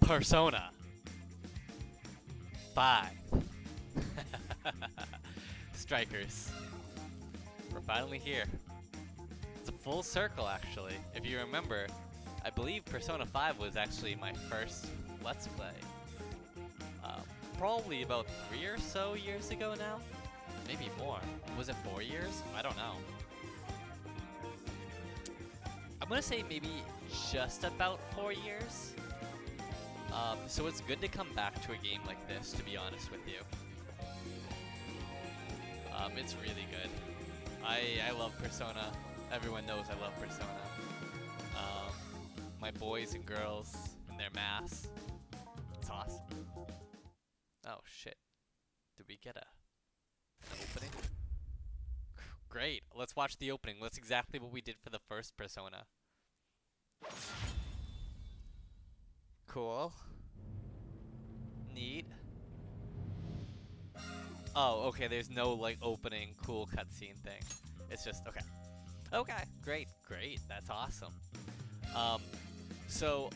Persona 5. Strikers. We're finally here. It's a full circle, actually. If you remember, I believe Persona 5 was actually my first Let's Play. Probably about 3 or so years ago now. Maybe more. Was it 4 years? I don't know. I'm gonna say maybe just about 4 years. So it's good to come back to a game like this, to be honest with you. It's really good. I love Persona. Everyone knows I love Persona. My boys and girls in their masks. It's awesome. Oh shit. Did we get an opening? Great. Let's watch the opening. That's exactly what we did for the first Persona. Cool. Neat. Oh, okay, there's no, like, opening cool cutscene thing. It's just, okay. Okay, great, great, that's awesome. So,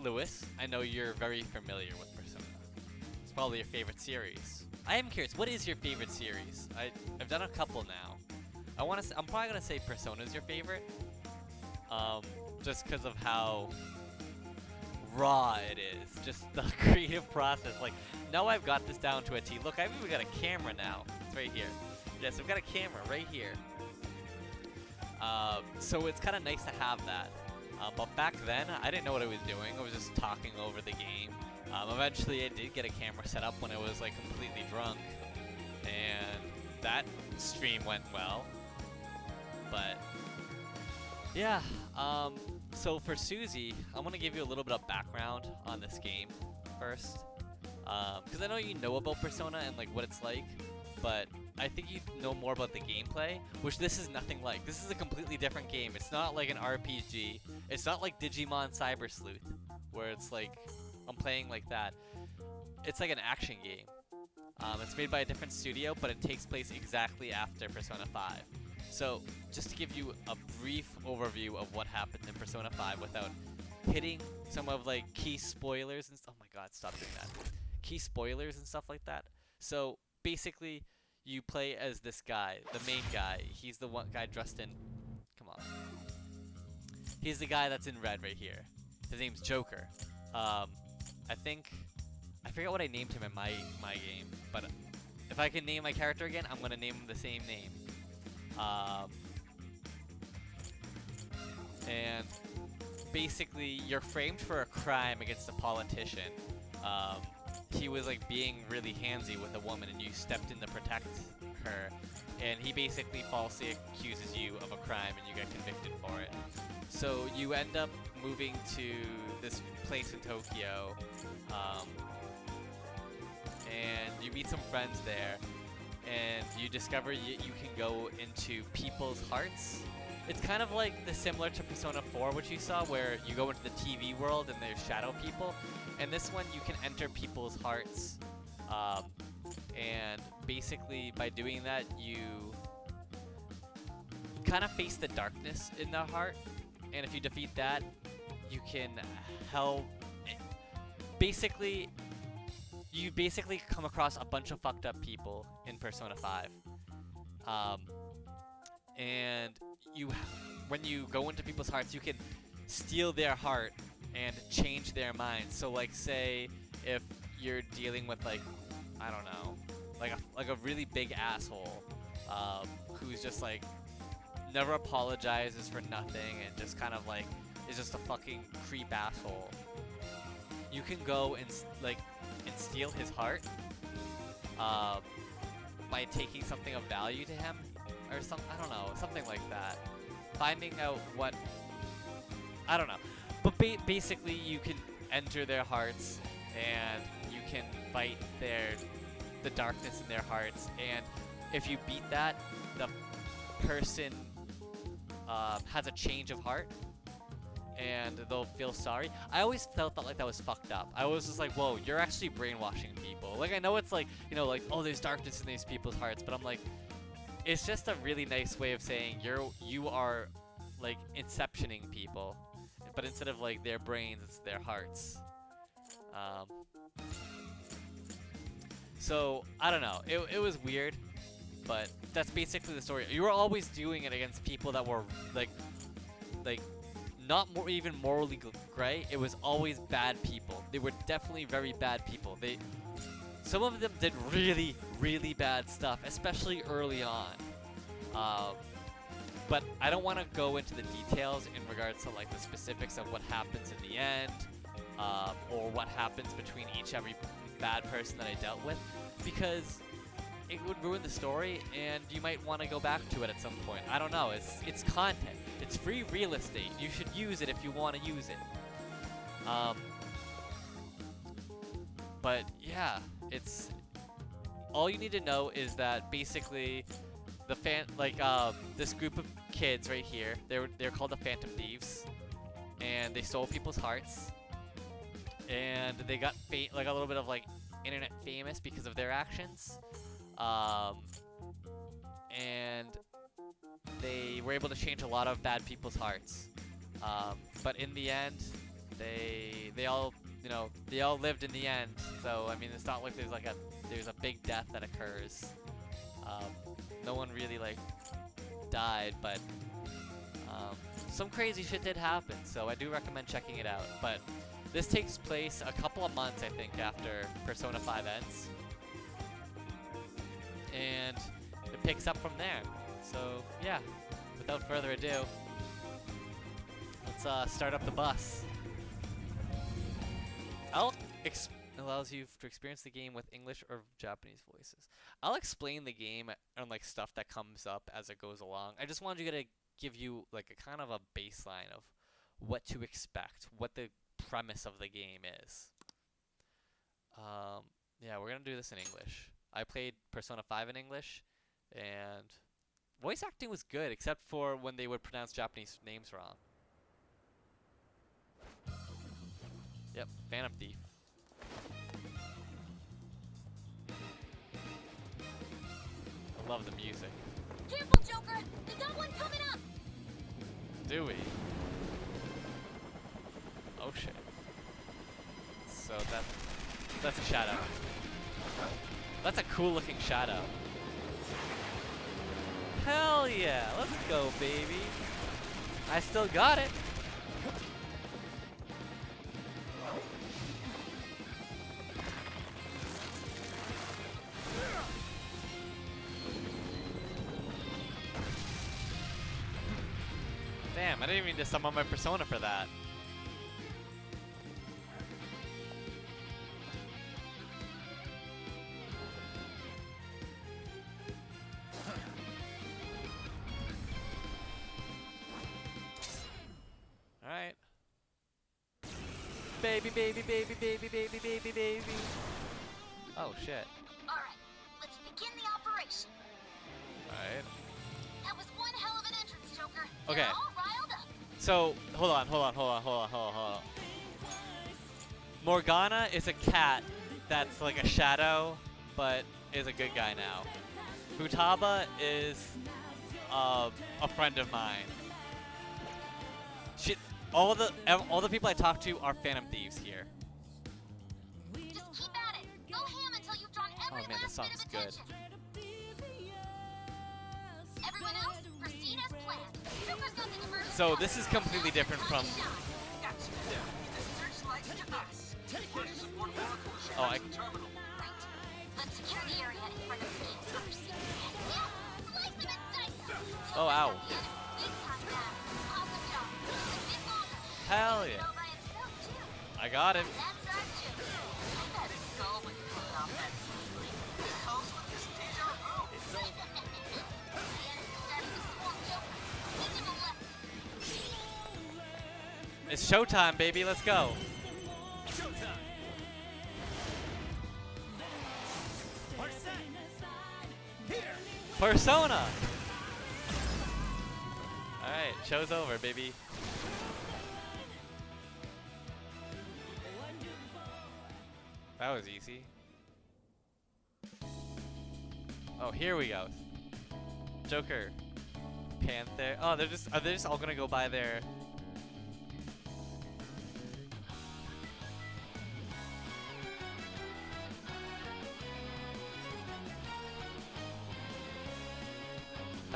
Lewis, I know you're very familiar with Persona. It's probably your favorite series. I am curious, what is your favorite series? I've done a couple now. I'm probably gonna say Persona's your favorite. Just because of how raw it is, just the creative process. Like, now I've got this down to a T. Look, I've even got a camera now. It's right here. Yes, I've got a camera right here. So it's kind of nice to have that. But back then, I didn't know what I was doing. I was just talking over the game. Eventually, I did get a camera set up when I was like completely drunk, and that stream went well. But yeah. So for Susie, I'm gonna give you a little bit of background on this game first, because I know you know about Persona and like what it's like, but I think you know more about the gameplay, which this is nothing like. This is a completely different game. It's not like an RPG. It's not like Digimon Cyber Sleuth, where it's like I'm playing like that. It's like an action game. It's made by a different studio, but it takes place exactly after Persona 5. So, just to give you a brief overview of what happened in Persona 5 without hitting some of like key spoilers and oh my god, stop doing that. Key spoilers and stuff like that. So, basically, you play as this guy, the main guy. He's the one guy dressed in, come on. He's the guy that's in red right here. His name's Joker. I forget what I named him in my game, but if I can name my character again, I'm gonna name him the same name. And basically, you're framed for a crime against a politician. He was like being really handsy with a woman, and you stepped in to protect her. And he basically falsely accuses you of a crime, and you get convicted for it. So you end up moving to this place in Tokyo, and you meet some friends there. And you discover you can go into people's hearts. It's kind of like similar to Persona 4, which you saw, where you go into the TV world and there's shadow people. And this one, you can enter people's hearts. And basically, by doing that, you kind of face the darkness in their heart. And if you defeat that, you can help. You basically come across a bunch of fucked up people in Persona 5. And when you go into people's hearts, you can steal their heart and change their minds. So like say if you're dealing with like, I don't know, like a really big asshole who's just like never apologizes for nothing and just kind of like is just a fucking creep asshole. You can go and steal his heart by taking something of value to him or something. I don't know, something like that. Finding out what, I don't know. But basically, you can enter their hearts and you can fight the darkness in their hearts. And if you beat that, the person has a change of heart. And they'll feel sorry. I always felt that like that was fucked up. I was just like, whoa, you're actually brainwashing people. Like, I know it's like, you know, like, oh, there's darkness in these people's hearts, but I'm like, it's just a really nice way of saying you are like inceptioning people. but instead of like their brains, it's their hearts. Um, so I don't know. It was weird, but that's basically the story. You were always doing it against people that were like not more even morally gray. It was always bad people. They were definitely very bad people. Some of them did really, really bad stuff, especially early on. But I don't want to go into the details in regards to like the specifics of what happens in the end, or what happens between every bad person that I dealt with, because it would ruin the story, and you might want to go back to it at some point. I don't know. It's content. It's free real estate. You should use it if you want to use it. But yeah, it's all you need to know is that basically the this group of kids right here, they're called the Phantom Thieves, and they stole people's hearts, and they got like a little bit of like internet famous because of their actions. And they were able to change a lot of bad people's hearts. But in the end, they all lived in the end. So I mean, it's not like there's a big death that occurs. No one really like died, but some crazy shit did happen. So I do recommend checking it out. But this takes place a couple of months, I think, after Persona 5 ends. And it picks up from there. So yeah, without further ado, let's start up the bus. Allows you to experience the game with English or Japanese voices. I'll explain the game and like stuff that comes up as it goes along. I just wanted to give you like a kind of a baseline of what to expect, what the premise of the game is. Yeah, we're gonna do this in English. I played Persona 5 in English, and voice acting was good, except for when they would pronounce Japanese names wrong. Yep, Phantom Thief. I love the music. Careful, Joker! They got one coming up! Do we? Oh shit. So that's a shadow. That's a cool looking shadow. Hell yeah, let's go, baby. I still got it. Damn, I didn't even need to summon my persona for that. Alright. Baby, baby, baby, baby, baby, baby, baby. Oh, shit. Alright, let's begin the operation. Alright. That was one hell of an entrance, Joker. Okay. You're all riled up. So, hold on. Morgana is a cat that's like a shadow, but is a good guy now. Futaba is a friend of mine. All the people I talk to are Phantom Thieves here. Just keep at it. Go ham until you've drawn every Man, this last bit song's of good. attention. Everyone else, proceed as planned. Joker's got the diversion. So this is completely different from. Oh, Right. Let's secure the area in front of the gate first. Yeah, slice them and dice them. Oh, ow. Big time now. Awesome job. Just a bit longer. Hell yeah. All by himself, too. I got him. That's our Joker. I bet Skull would pull it off that smoothly. This house with this deja vu. The enemy's starting to swarm Joker. Teach him a lesson. It's showtime, baby. Let's go. Persona. All right, show's over, baby. That was easy. Oh, here we go. Joker, Panther. Oh, are they just all gonna go by their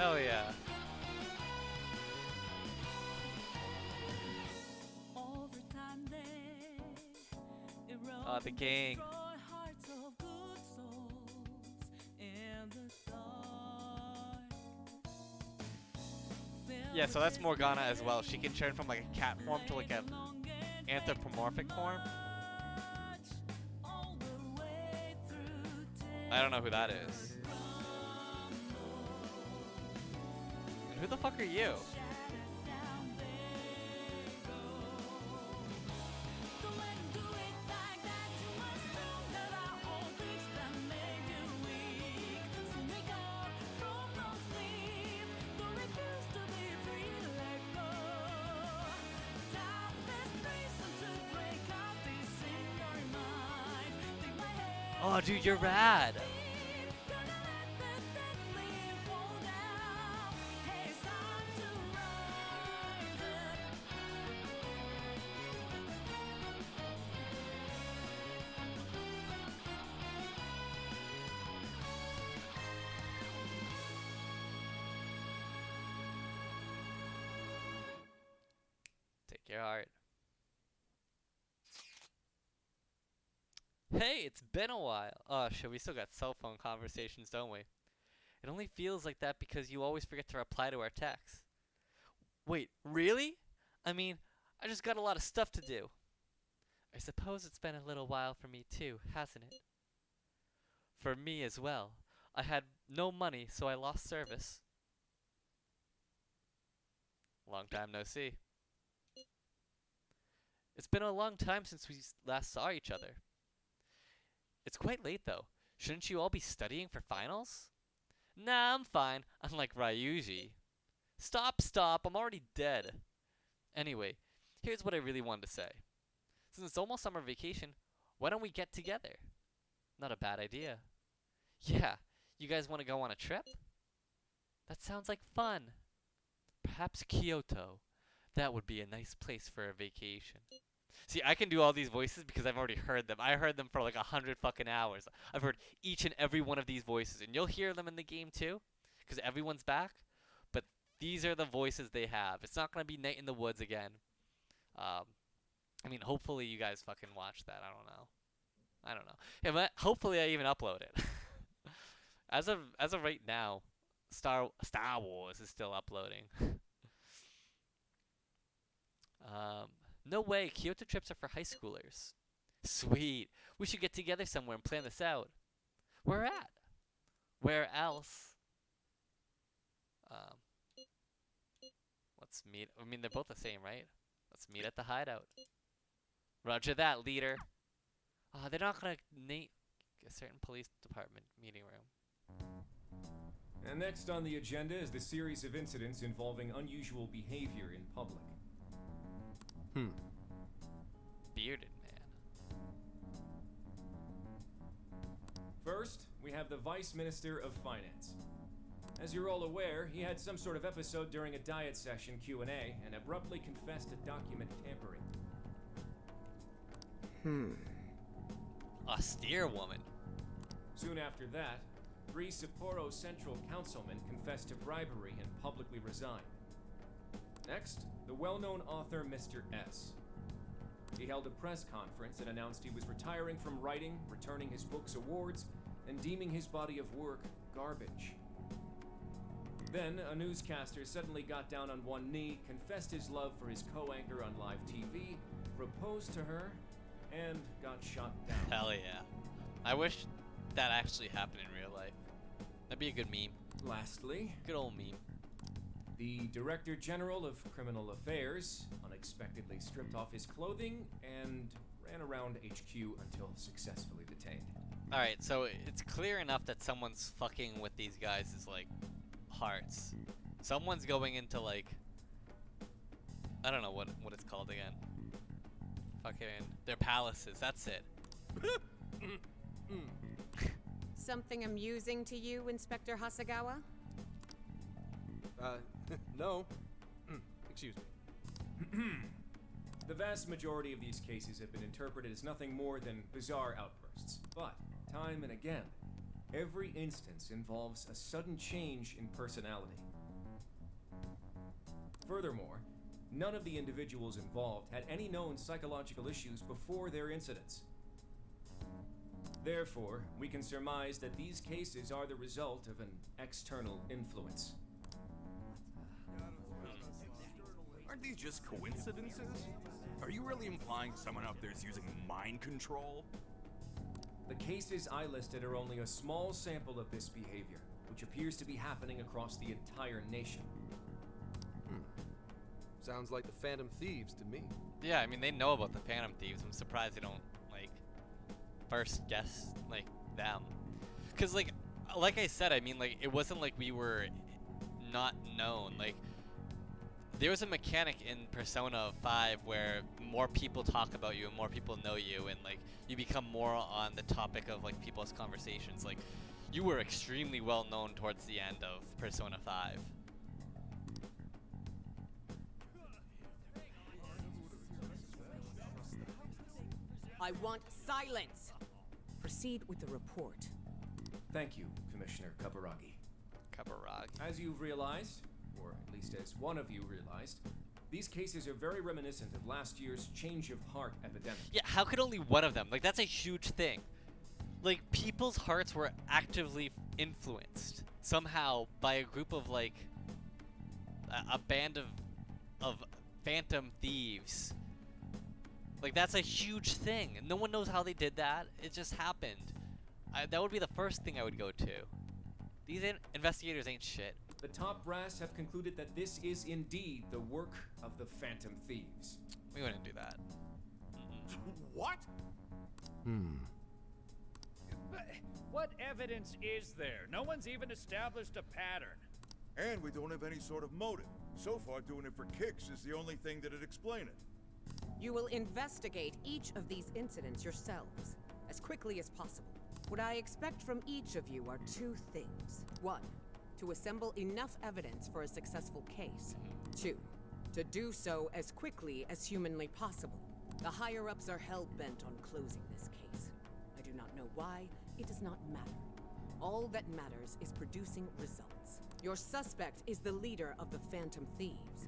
Hell yeah. The gang. Yeah, so that's Morgana as well. She can turn from like a cat form to like a anthropomorphic form. I don't know who that is. And who the fuck are you? Oh, dude, you're rad. Take your heart. Hey, it's been a while. Oh, shit, we still got cell phone conversations, don't we? It only feels like that because you always forget to reply to our texts. Wait, really? I mean, I just got a lot of stuff to do. I suppose it's been a little while for me too, hasn't it? For me as well. I had no money, so I lost service. Long time no see. It's been a long time since we last saw each other. It's quite late though. Shouldn't you all be studying for finals? Nah, I'm fine, unlike Ryuji. Stop, I'm already dead. Anyway, here's what I really wanted to say. Since it's almost summer vacation, why don't we get together? Not a bad idea. Yeah, you guys want to go on a trip? That sounds like fun. Perhaps Kyoto. That would be a nice place for a vacation. See, I can do all these voices because I've already heard them. I heard them for like 100 fucking hours. I've heard each and every one of these voices, and you'll hear them in the game too, because everyone's back. But these are the voices they have. It's not gonna be Night in the Woods again. I mean, hopefully you guys fucking watch that. I don't know. Yeah, but hopefully I even upload it. As of right now, Star Wars is still uploading. No way. Kyoto trips are for high schoolers. Sweet. We should get together somewhere and plan this out. Where at? Where else? Let's meet. I mean, they're both the same, right? Let's meet at the hideout. Roger that, leader. They're not gonna name a certain police department meeting room. And next on the agenda is the series of incidents involving unusual behavior in public. Bearded man. First, we have the Vice Minister of Finance. As you're all aware, he had some sort of episode during a diet session Q&A and abruptly confessed to document tampering. Austere woman. Soon after that, 3 Sapporo Central councilmen confessed to bribery and publicly resigned. Next, the well-known author Mr. S. He held a press conference and announced he was retiring from writing, returning his book's awards, and deeming his body of work garbage. Then, a newscaster suddenly got down on one knee, confessed his love for his co-anchor on live TV, proposed to her, and got shot down. Hell yeah. I wish that actually happened in real life. That'd be a good meme. Lastly, Good old meme. the Director General of Criminal Affairs unexpectedly stripped off his clothing and ran around HQ until successfully detained. Alright, so it's clear enough that someone's fucking with these guys' like hearts. Someone's going into like I don't know what it's called again. Fucking their palaces, that's it. Something amusing to you, Inspector Hasagawa? No. Excuse me. The vast majority of these cases have been interpreted as nothing more than bizarre outbursts. But, time and again, every instance involves a sudden change in personality. Furthermore, none of the individuals involved had any known psychological issues before their incidents. Therefore, we can surmise that these cases are the result of an external influence. Aren't these just coincidences? Are you really implying someone out there is using mind control? The cases I listed are only a small sample of this behavior, which appears to be happening across the entire nation. Sounds like the Phantom Thieves to me. Yeah, I mean, they know about the Phantom Thieves. I'm surprised they don't, like, first guess, like, them. Because, like I said, I mean, like, it wasn't like we were not known. Like, there was a mechanic in Persona 5 where more people talk about you and more people know you, and, like, you become more on the topic of, like, people's conversations. Like, you were extremely well known towards the end of Persona 5. I want silence. Proceed with the report. Thank you, Commissioner Kaburagi. Kaburagi. As you've realized, or at least as one of you realized, these cases are very reminiscent of last year's change of heart epidemic. Yeah, how could only one of them? Like, that's a huge thing. Like, people's hearts were actively influenced somehow by a group of, like, a band of Phantom Thieves. Like, that's a huge thing. And no one knows how they did that. It just happened. That would be the first thing I would go to. These investigators ain't shit. The top brass have concluded that this is indeed the work of the Phantom Thieves. We wouldn't do that. What? But what evidence is there? No one's even established a pattern. And we don't have any sort of motive. So far, doing it for kicks is the only thing that'd explain it. You will investigate each of these incidents yourselves, as quickly as possible. What I expect from each of you are two things. One, to assemble enough evidence for a successful case. Two, to do so as quickly as humanly possible. The higher-ups are hell-bent on closing this case. I do not know why. It does not matter. All that matters is producing results. Your suspect is the leader of the Phantom Thieves.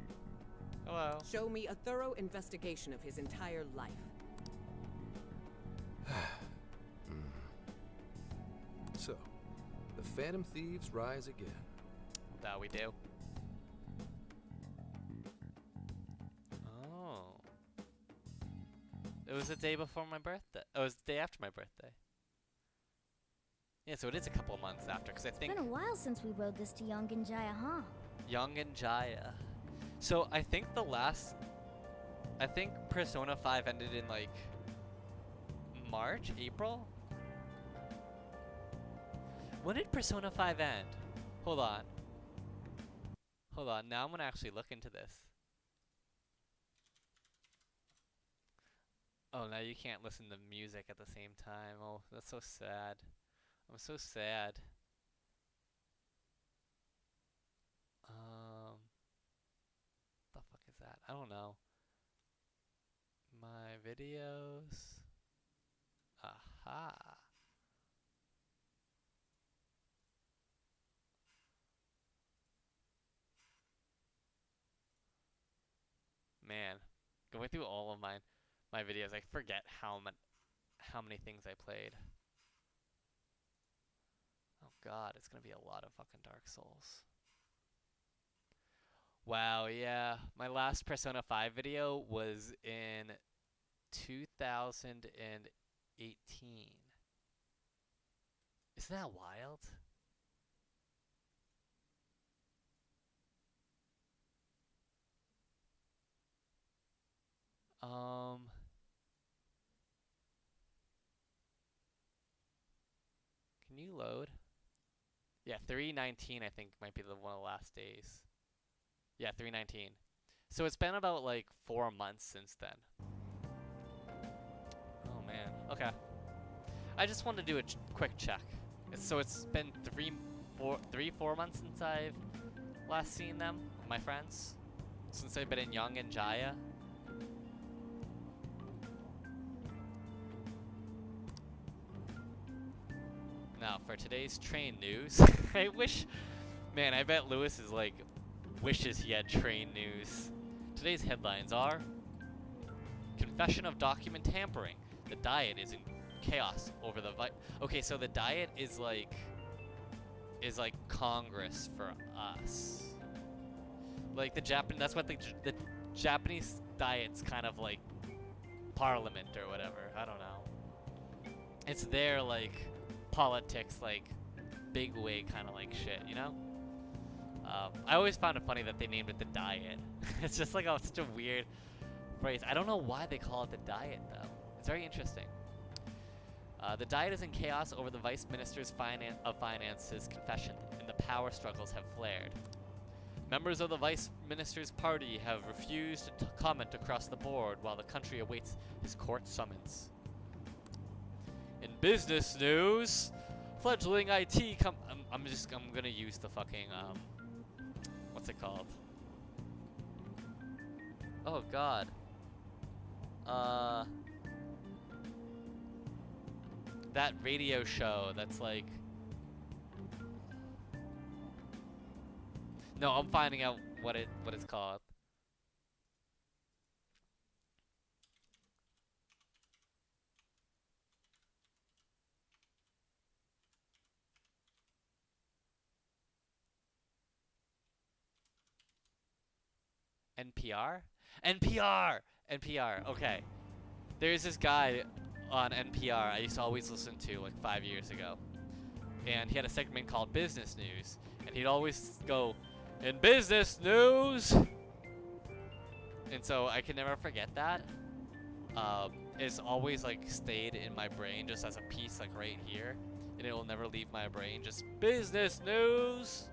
Hello. Show me a thorough investigation of his entire life. So, the Phantom Thieves rise again. That we do. Oh. It was the day before my birthday. Oh, it was the day after my birthday. Yeah, so it is a couple of months after, because I think... It's been a while since we rode this to Young and Jaya, huh? Young and Jaya. So I think I think Persona 5 ended in like March, April? When did Persona 5 end? Hold on. Hold on, now I'm gonna actually look into this. Oh, now you can't listen to music at the same time. Oh, that's so sad. I'm so sad. The fuck is that? I don't know. My videos. Aha. Man, going through all of my videos, I forget how many things I played. Oh god, it's gonna be a lot of fucking Dark Souls. Wow, yeah. My last Persona 5 video was in 2018. Isn't that wild? Can you load? Yeah, 3/19 I think might be one of the last days. Yeah, 3/19. So it's been about like 4 months since then. Oh man. Okay. I just wanted to do a quick check. So it's been 4 months since I've last seen them, my friends. Since I've been in Young and Jaya. Now for today's train news, I bet Lewis is like wishes he had train news. Today's headlines are: Confession of document tampering. The Diet is in chaos over the okay, so the Diet is like Congress for us. Like the that's what the Japanese Diet's kind of like Parliament or whatever. I don't know. It's their like politics, like big wig kind of like shit, you know? I always found it funny that they named it the Diet. It's just like such a weird phrase. I don't know why they call it the Diet though. It's very interesting. The Diet is in chaos over the Vice Minister's of Finance's confession, and the power struggles have flared. Members of the Vice Minister's party have refused to comment across the board while the country awaits his court summons. In business news, fledgling IT I'm gonna use the fucking what's it called? Oh god. That radio show that's like, no, I'm finding out what it's called. NPR? NPR, okay. There's this guy on NPR I used to always listen to like 5 years ago. And he had a segment called Business News. And he'd always go, in business news! And so I can never forget that. It's always like stayed in my brain just as a piece like right here. And it will never leave my brain, just business news!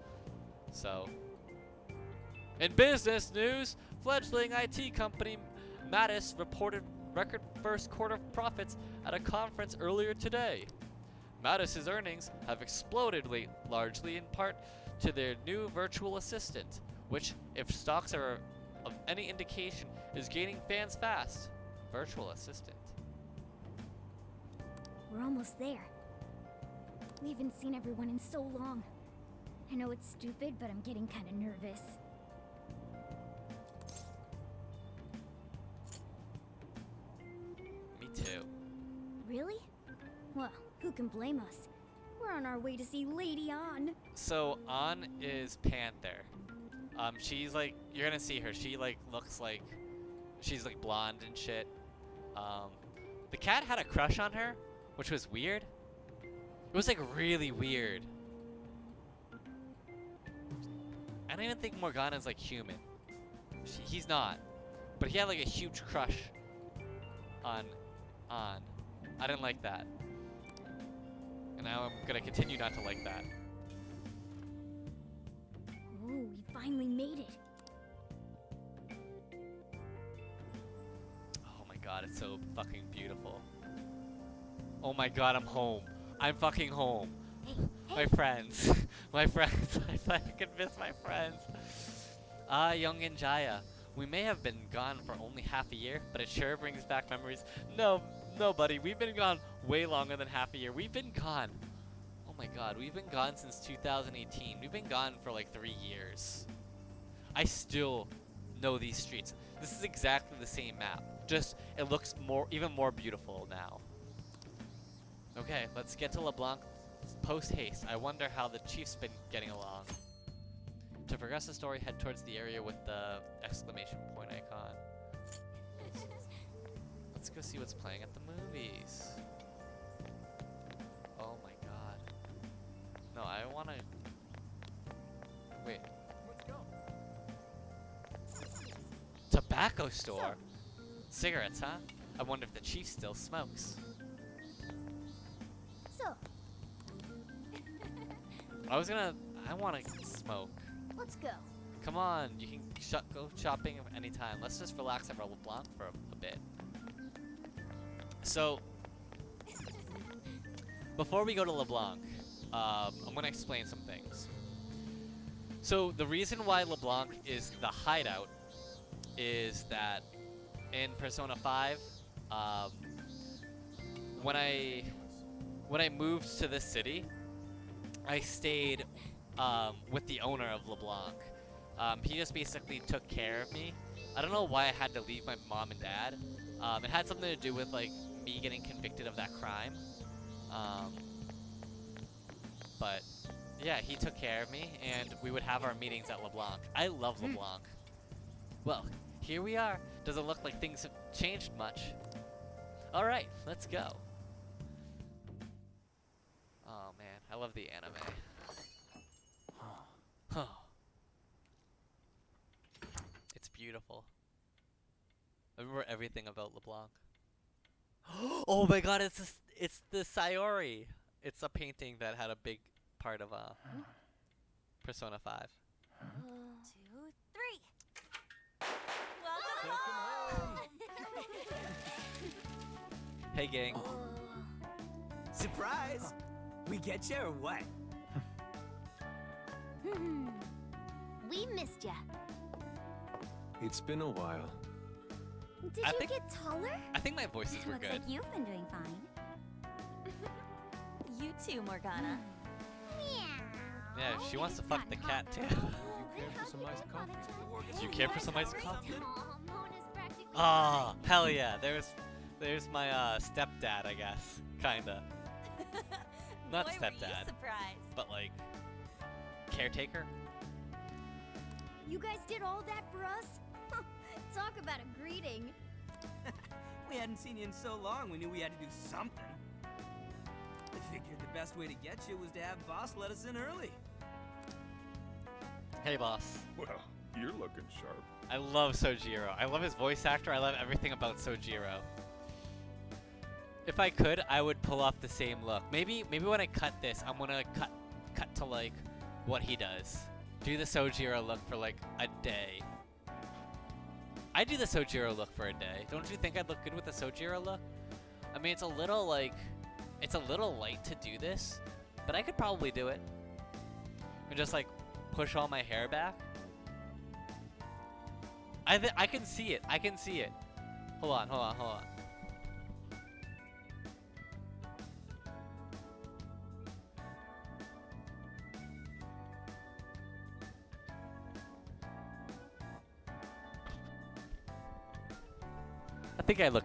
So, in business news, fledgling IT company Mattis reported record first quarter profits at a conference earlier today. Mattis's earnings have exploded largely in part to their new virtual assistant, which, if stocks are of any indication, is gaining fans fast. Virtual assistant. We're almost there. We haven't seen everyone in so long. I know it's stupid, but I'm getting kind of nervous. Me too. Really? Well, who can blame us? We're on our way to see Lady An. So An is Panther. She's like, you're gonna see her. She like looks like she's like blonde and shit. The cat had a crush on her, which was weird. It was like really weird. I don't even think Morgana's like human. He's not, but he had like a huge crush on An. I didn't like that. And now I'm gonna continue not to like that. Oh, we finally made it. Oh my god, it's so fucking beautiful. Oh my god, I'm home. I'm fucking home. Hey, My friends. My friends. I fucking miss my friends. Young Jaya. We may have been gone for only half a year, but it sure brings back memories. No, buddy. We've been gone way longer than half a year. We've been gone. Oh my god, we've been gone since 2018. We've been gone for like 3 years. I still know these streets. This is exactly the same map. Just, it looks even more beautiful now. Okay, let's get to LeBlanc post haste. I wonder how the Chief's been getting along. To progress the story, head towards the area with the exclamation point icon. Let's go see what's playing at the movies. Oh my god. No, I wanna... Wait. Let's go. Tobacco store? Cigarettes, huh? I wonder if the Chief still smokes. So, I wanna smoke. let's go. Come on, you can go shopping anytime. Let's just relax at LeBlanc for a bit. So, before we go to LeBlanc, I'm gonna explain some things. So, the reason why LeBlanc is the hideout is that in Persona 5, when I moved to this city, I stayed with the owner of LeBlanc, He just basically took care of me. I don't know why I had to leave my mom and dad. It had something to do with like me getting convicted of that crime. But yeah, he took care of me, and we would have our meetings at LeBlanc. I love LeBlanc. Well, here we are. Doesn't look like things have changed much. All right, let's go. Oh man, I love the anime. It's beautiful. I remember everything about LeBlanc. Oh my god, it's the Sayori. It's a painting that had a big part of Persona 5. 2, 3. Welcome home. Hey gang. Surprise! We get you or what? We missed ya. It's been a while. Did I you think- get taller? I think my voices were Looks good. like you've been doing fine. You too, Morgana. Yeah, she wants to fuck the cat too. You care for some iced coffee? Do you care for some iced coffee? Ah, hell yeah. There's my stepdad, I guess. Kinda. Not Boy, were you stepdad, surprised. but like caretaker. You guys did all that for us? Talk about a greeting. We hadn't seen you in so long, we knew we had to do something. I figured the best way to get you was to have Boss let us in early. Hey boss. Well, you're looking sharp. I love Sojiro. I love his voice actor. I love everything about Sojiro. If I could, I would pull off the same look. Maybe when I cut this, I'm gonna cut to like what he does. Do the Sojiro look for like a day. I do the Sojiro look for a day. Don't you think I'd look good with the Sojiro look? I mean, it's a little light to do this, but I could probably do it. And just like push all my hair back. I can see it. I can see it. Hold on. I think I look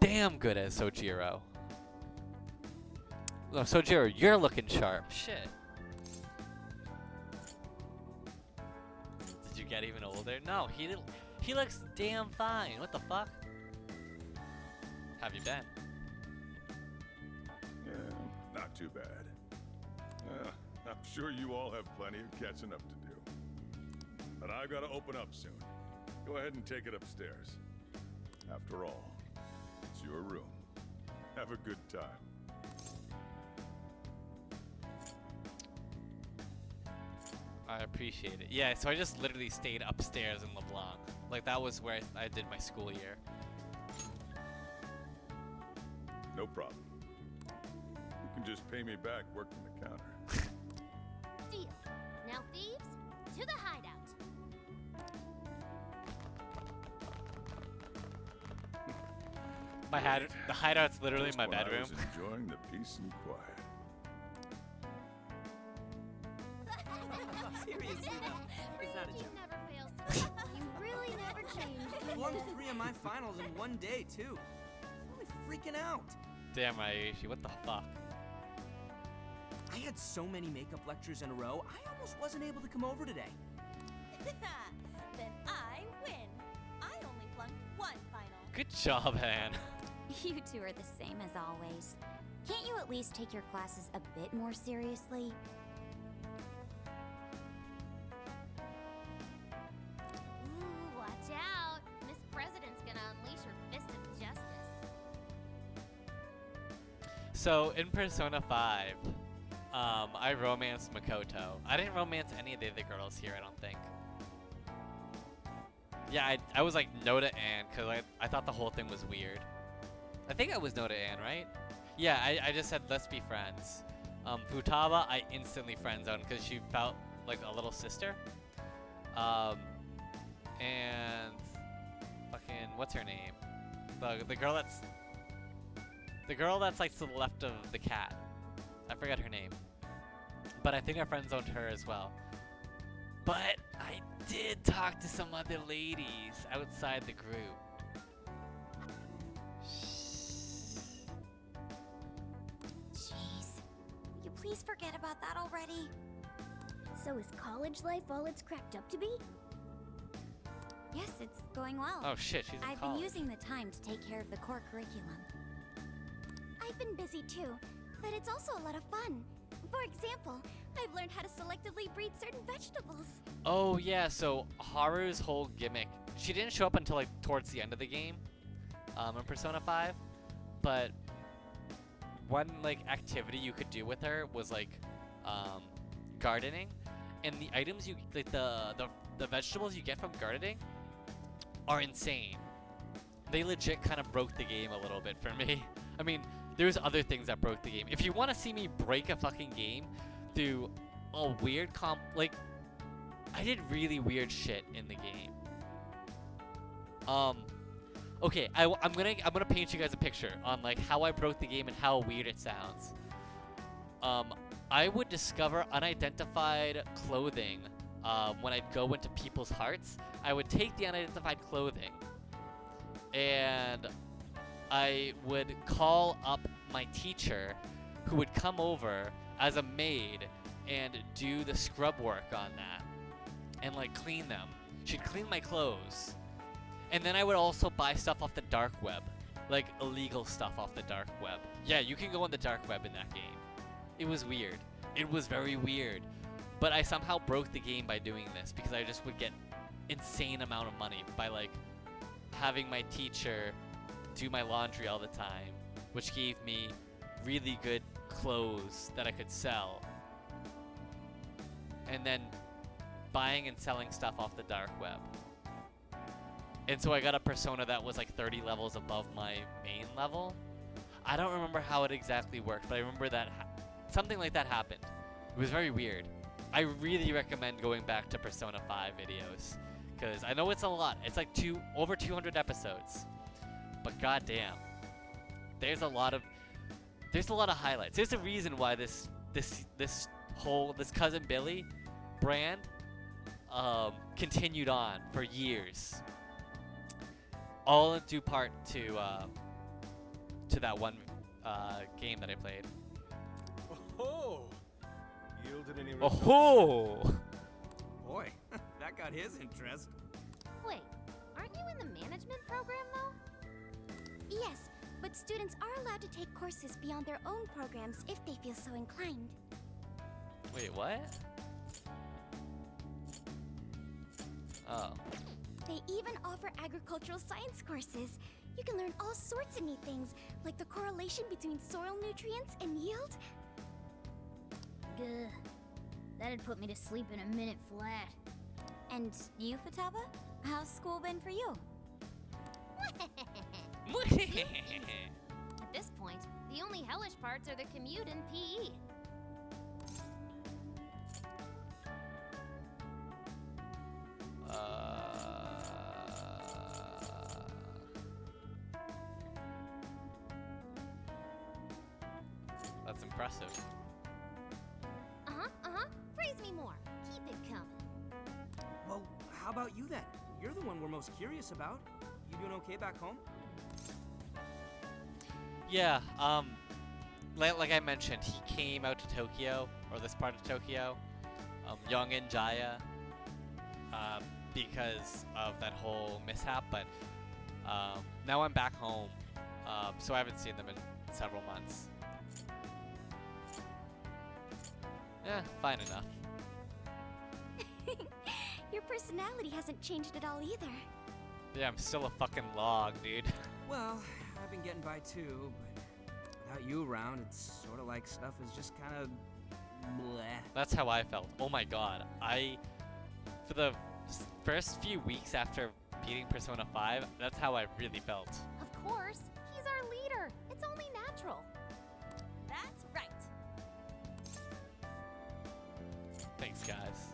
damn good as Sojiro. No, Sojiro, you're looking sharp. Shit. Did you get even older? No, he didn't. He looks damn fine. What the fuck? Have you been? Yeah, not too bad. I'm sure you all have plenty of catching up to do. But I've got to open up soon. Go ahead and take it upstairs. After all, it's your room. Have a good time. I appreciate it. Yeah, so I just literally stayed upstairs in LeBlanc. Like, that was where I did my school year. No problem. You can just pay me back working the counter. Deal. Now, thieves, to the hideout. The hideout's literally Just my when I bedroom. was enjoying the peace and quiet. Seriously though, it's not a He joke. never fails to you really never change. Won 3 of my finals in one day too. I'm really freaking out. Damn, Aishi, what the fuck? I had so many makeup lectures in a row, I almost wasn't able to come over today. Then I win. I only flunked one final. Good job, Anne. You two are the same as always. Can't you at least take your classes a bit more seriously? Ooh, watch out. Miss President's gonna unleash her fist of justice. So, in Persona 5, I romanced Makoto. I didn't romance any of the other girls here, I don't think. Yeah, I was like no to Anne, because I thought the whole thing was weird. I think I was no to Anne, right? Yeah, I just said, let's be friends. Futaba, I instantly friend-zoned, because she felt like a little sister. And fucking, what's her name? The girl that's like to the left of the cat. I forgot her name. But I think I friend-zoned her as well. But did talk to some other ladies outside the group. Jeez. Will you please forget about that already? So is college life all it's cracked up to be? Yes, it's going well. Oh shit, she's in I've college. been using the time to take care of the core curriculum. I've been busy too, but it's also a lot of fun. For example, I've learned how to selectively breed certain vegetables. Oh yeah, so Haru's whole gimmick, she didn't show up until like towards the end of the game, in Persona 5, but one like activity you could do with her was like gardening, and the items you like the vegetables you get from gardening are insane. They legit kind of broke the game a little bit for me. I mean, there's other things that broke the game. If you want to see me break a fucking game through a weird like, I did really weird shit in the game. Okay, I'm gonna paint you guys a picture on like how I broke the game and how weird it sounds. I would discover unidentified clothing when I'd go into people's hearts. I would take the unidentified clothing and I would call up my teacher, who would come over as a maid and do the scrub work on that and like clean them. She'd clean my clothes. And then I would also buy stuff off the dark web, like illegal stuff off the dark web. Yeah, you can go on the dark web in that game. It was weird. It was very weird. But I somehow broke the game by doing this because I just would get insane amount of money by like having my teacher do my laundry all the time, which gave me really good clothes that I could sell. And then buying and selling stuff off the dark web. And so I got a persona that was like 30 levels above my main level. I don't remember how it exactly worked, but I remember that something like that happened. It was very weird. I really recommend going back to Persona 5 videos, because I know it's a lot. It's like over 200 episodes. But goddamn, there's a lot of highlights. There's a reason why this Cousin Billy brand continued on for years. All in due part to that one game that I played. Oh, yielded any Oh! Boy, that got his interest. Wait, aren't you in the management program though? Yes, but students are allowed to take courses beyond their own programs if they feel so inclined. Wait, what? Oh. They even offer agricultural science courses. You can learn all sorts of neat things, like the correlation between soil nutrients and yield. Gah. That'd put me to sleep in a minute flat. And you, Futaba? How's school been for you? At this point, the only hellish parts are the commute and PE. That's impressive. Praise me more. Keep it coming. Well, how about you then? You're the one we're most curious about. You doing okay back home? Yeah, like I mentioned, he came out to Tokyo, or this part of Tokyo, Yongin Jaya, because of that whole mishap, but now I'm back home, so I haven't seen them in several months. Yeah, fine enough. Your personality hasn't changed at all either. Yeah, I'm still a fucking log, dude. Well, I've been getting by too, but without you around, it's sort of like stuff is just kind of bleh. That's how I felt. Oh my god. For the first few weeks after beating Persona 5, that's how I really felt. Of course, he's our leader. It's only natural. That's right. Thanks, guys.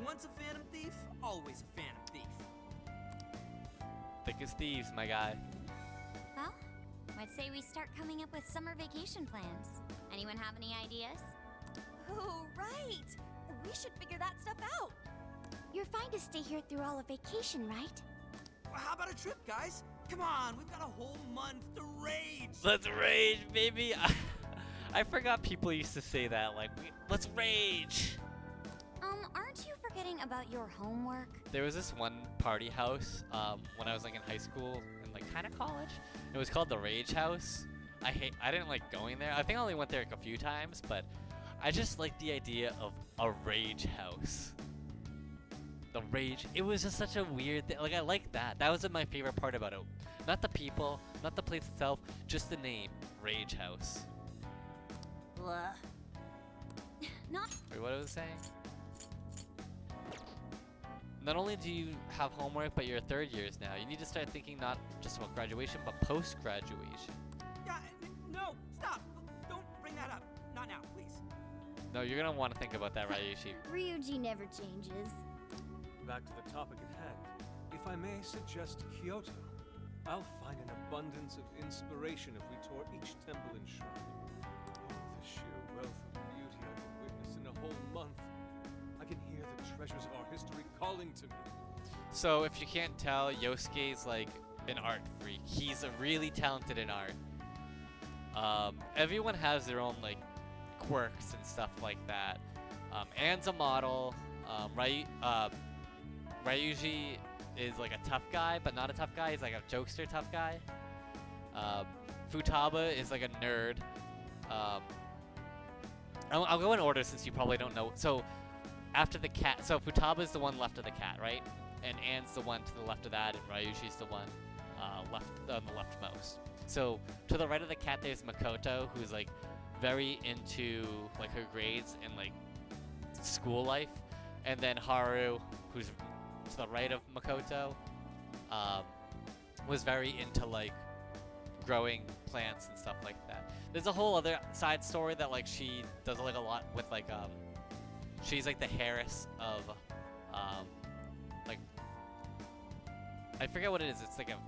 Once a phantom thief, always a phantom thief. Thick as thieves, my guy. Well, I'd say we start coming up with summer vacation plans. Anyone have any ideas? Oh, right! We should figure that stuff out. You're fine to stay here through all of vacation, right? Well, how about a trip, guys? Come on, we've got a whole month to rage. Let's rage, baby. I forgot people used to say that, like, let's rage. Aren't you forgetting about your homework? There was this one party house when I was like in high school and like kind of college. It was called the Rage House. I didn't like going there. I think I only went there like a few times, but I just like the idea of a rage house. The rage. It was just such a weird thing. Like I like that. That was my favorite part about it. Not the people, not the place itself, just the name, Rage House. Blah. Not. Wait, what was I saying? Not only do you have homework, but you're third years now. You need to start thinking not just about graduation, but post-graduation. Yeah, no, stop. Don't bring that up. Not now, please. No, you're gonna want to think about that, Ryuji. Ryuji never changes. Back to the topic at hand. If I may suggest Kyoto, I'll find an abundance of inspiration if we tour each temple and shrine. Oh, the sheer wealth of beauty I could witness in a whole month. I can hear the treasures of our history calling to me. So, if you can't tell, Yosuke's like an art freak. He's really talented in art. Everyone has their own like quirks and stuff like that. Anne's a model. Ryuji is like a tough guy, but not a tough guy. He's like a jokester tough guy. Futaba is like a nerd. I'll go in order since you probably don't know. So after the cat, so Futaba is the one left of the cat, right? And Anne's the one to the left of that, and Ryuji's the one left on the leftmost. So to the right of the cat, there's Makoto, who's like very into like her grades and like school life, and then Haru, who's to the right of Makoto, was very into like growing plants and stuff like that. There's a whole other side story that like she does like a lot with like she's like the Harris of like I forget what it is. It's like a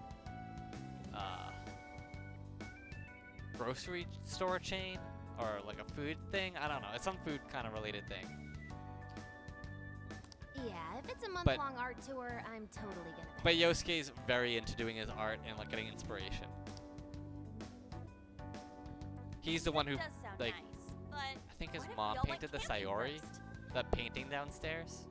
grocery store chain or like a food thing. I don't know. It's some food kind of related thing. Yeah, if it's a month-long art tour, I'm totally gonna. But Yosuke's very into doing his art and like getting inspiration. He's the one who like nice, but I think his what if mom we all painted the went camping Sayori, first? that painting downstairs.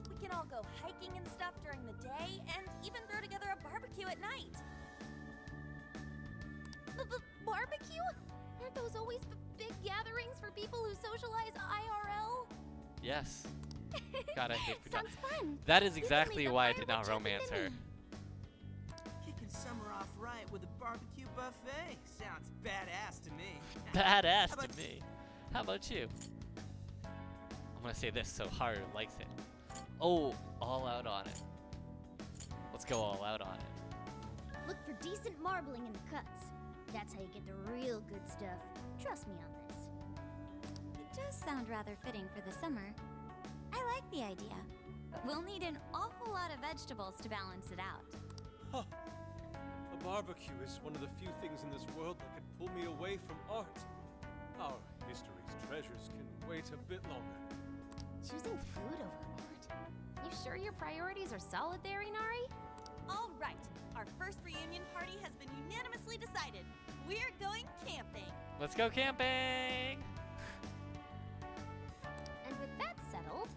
We can all go hiking and stuff during the day, and even throw together a barbecue at night. Barbecue? Aren't those always big gatherings for people who socialize IRL? Yes. God, I hate Sounds fun. That is We can exactly leave a why I fire did not with Jeff and romance her. Minnie. Kicking summer off right with a barbecue buffet. Sounds badass to me. Badass How about to me. How about you? I'm gonna say this so Haru likes it. Oh, all out on it. Let's go all out on it. Look for decent marbling in the cuts. That's how you get the real good stuff. Trust me on this. It does sound rather fitting for the summer. I like the idea, but we'll need an awful lot of vegetables to balance it out. Huh. A barbecue is one of the few things in this world that could pull me away from art. Our history's treasures can wait a bit longer. Choosing food over art? You sure your priorities are solid there, Inari? All right, our first reunion party has been unanimously decided. We're going camping. Let's go camping! And with that settled,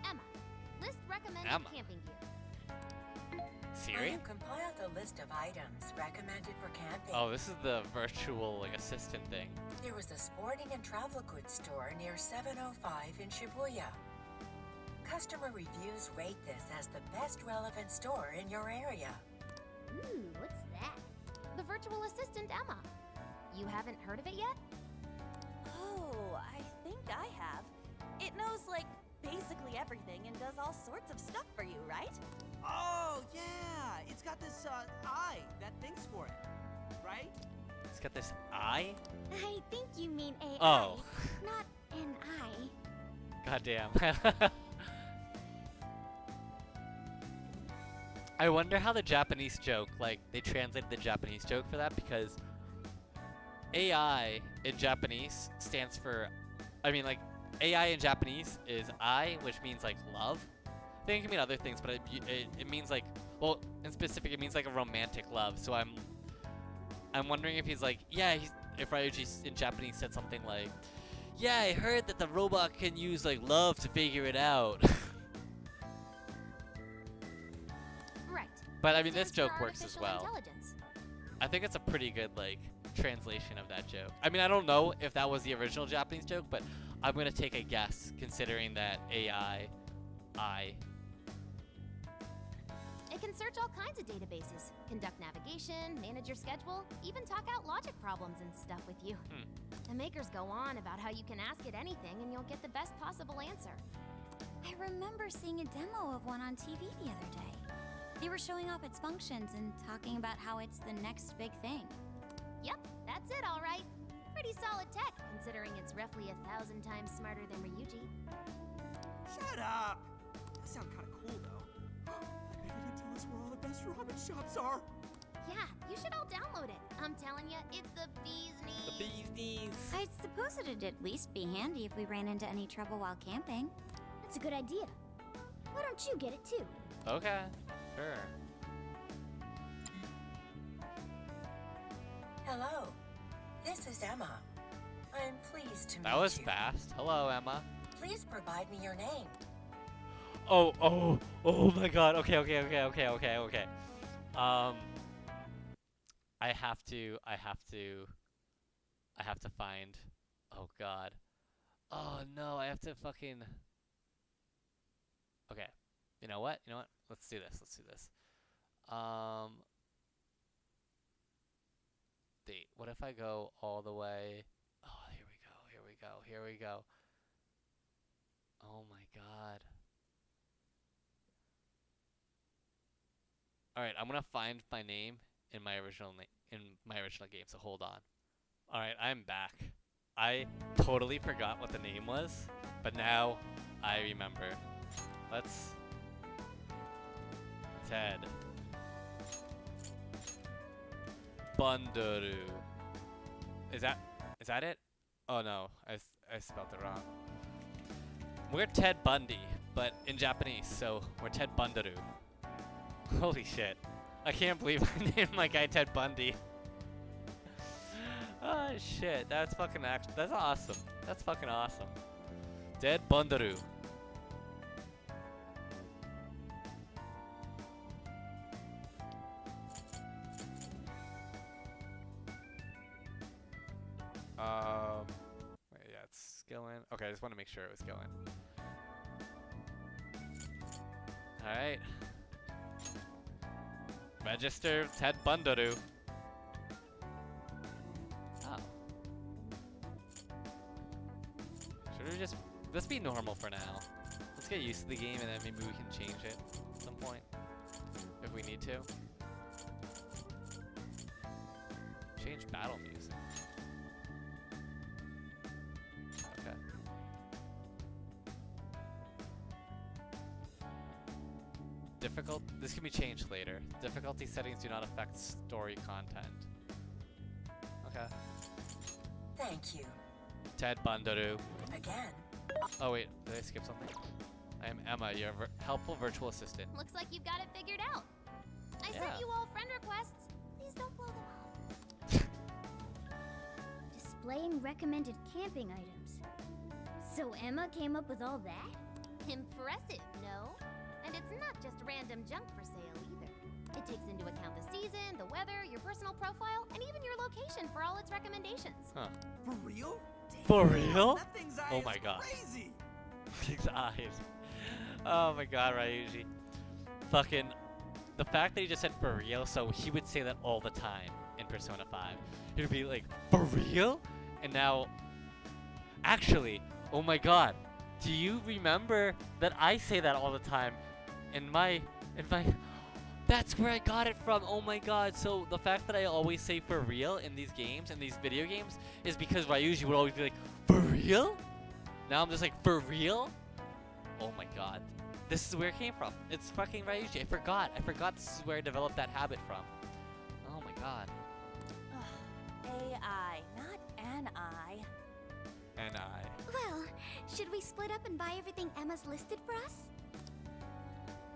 Emma, list recommended Emma. camping gear. Siri? I've compiled a list of items recommended for camping. Oh, this is the virtual like assistant thing. There was a sporting and travel goods store near 705 in Shibuya. Customer reviews rate this as the best relevant store in your area. Ooh, what's that? The virtual assistant, Emma. You haven't heard of it yet? Oh, I think I have. It knows, like, basically everything and does all sorts of stuff for you, right? Oh, yeah. It's got this eye that thinks for it, right? It's got this eye? I think you mean AI, Oh. not an eye. Goddamn. I wonder how the Japanese joke, like, they translated the Japanese joke for that, because AI in Japanese stands for, I mean, like, AI in Japanese is ai, which means like love. I think it can mean other things, but it means like, well, in specific, it means like a romantic love. So I'm wondering if he's like, yeah, if Ryuji in Japanese said something like, yeah, I heard that the robot can use like love to figure it out. Right. But I mean, this Stands joke for works as artificial well. intelligence. I think it's a pretty good like translation of that joke. I mean, I don't know if that was the original Japanese joke, but I'm gonna take a guess considering that AI, It can search all kinds of databases, conduct navigation, manage your schedule, even talk out logic problems and stuff with you. The makers go on about how you can ask it anything and you'll get the best possible answer. I remember seeing a demo of one on TV the other day. They were showing off its functions and talking about how it's the next big thing. Yep, that's it, all right. Pretty solid tech, considering it's roughly 1,000 times smarter than Ryuji. Shut up! That sounds kind of cool, though. Maybe they tell us where all the best ramen shops are. Yeah, you should all download it. I'm telling you, it's the bee's knees. the bee's knees. I suppose it'd at least be handy if we ran into any trouble while camping. That's a good idea. Why don't you get it too? Okay, sure. Hello, this is Emma. I'm pleased to meet That was you. fast. Hello, Emma. Please provide me your name. Oh my God. Okay. I have to find. Oh God. Oh no, I have to fucking. Okay. You know what? Let's do this. Date. What if I go all the way? Oh, here we go. Oh my God. All right, I'm gonna find my name in my original game. So hold on. All right, I'm back. I totally forgot what the name was, but now I remember. Let's Ted Bundaru. Is that it? Oh no, I spelled it wrong. We're Ted Bundy, but in Japanese, so we're Ted Bundaru. Holy shit. I can't believe I named my guy Ted Bundy. Oh shit, that's awesome. That's fucking awesome. Ted Bundaru. Yeah, it's going. Okay, I just want to make sure it was going. Alright. Register Ted Bundaru. Oh. Should we just... Let's be normal for now. Let's get used to the game and then maybe we can change it at some point. If we need to. Change battle music. Okay. This can be changed later. Difficulty settings do not affect story content. Okay. Thank you. Ted Bundaru. Again. Oh wait, did I skip something? I am Emma, your helpful virtual assistant. Looks like you've got it figured out. I Yeah. sent you all friend requests. Please don't blow them off. Displaying recommended camping items. So Emma came up with all that? Impressive, no? And it's not just random junk for sale either. It takes into account the season, the weather, your personal profile, and even your location for all its recommendations. Huh. For real? For real? That thing's eye Oh my is God. crazy. His eyes. Oh my God, Ryuji. Fucking. The fact that he just said for real, so he would say that all the time in Persona 5. He'd be like, for real? And now. Actually, oh my God. Do you remember that I say that all the time in my. That's where I got it from. Oh my God. So the fact that I always say for real in these games, in these video games, is because Ryuji would always be like, for real? Now I'm just like, for real? Oh my God. This is where it came from. It's fucking Ryuji. I forgot this is where I developed that habit from. Oh my God. AI, not an eye. and I. Well, should we split up and buy everything Emma's listed for us?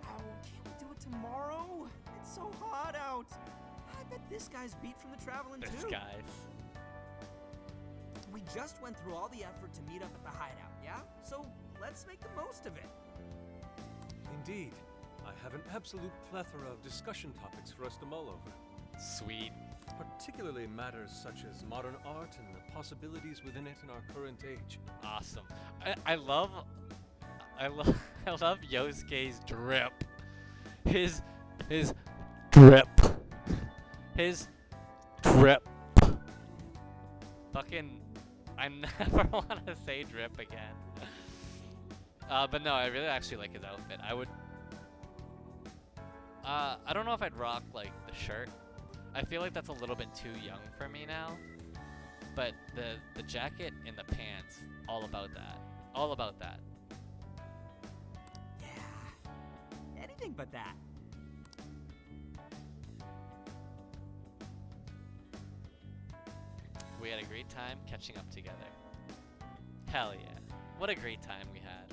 Oh, can't we do it tomorrow? It's so hot out. I bet this guy's beat from the traveling too. This guy's. We just went through all the effort to meet up at the hideout, yeah? So let's make the most of it. Indeed. I have an absolute plethora of discussion topics for us to mull over. Sweet. Particularly matters such as modern art and the possibilities within it in our current age. Awesome. I love Yosuke's drip. His drip. His drip. Fucking, I never want to say drip again. But no, I really actually like his outfit. I don't know if I'd rock like the shirt. I feel like that's a little bit too young for me now. But the jacket and the pants, all about that. All about that. Yeah. Anything but that. We had a great time catching up together. Hell yeah. What a great time we had.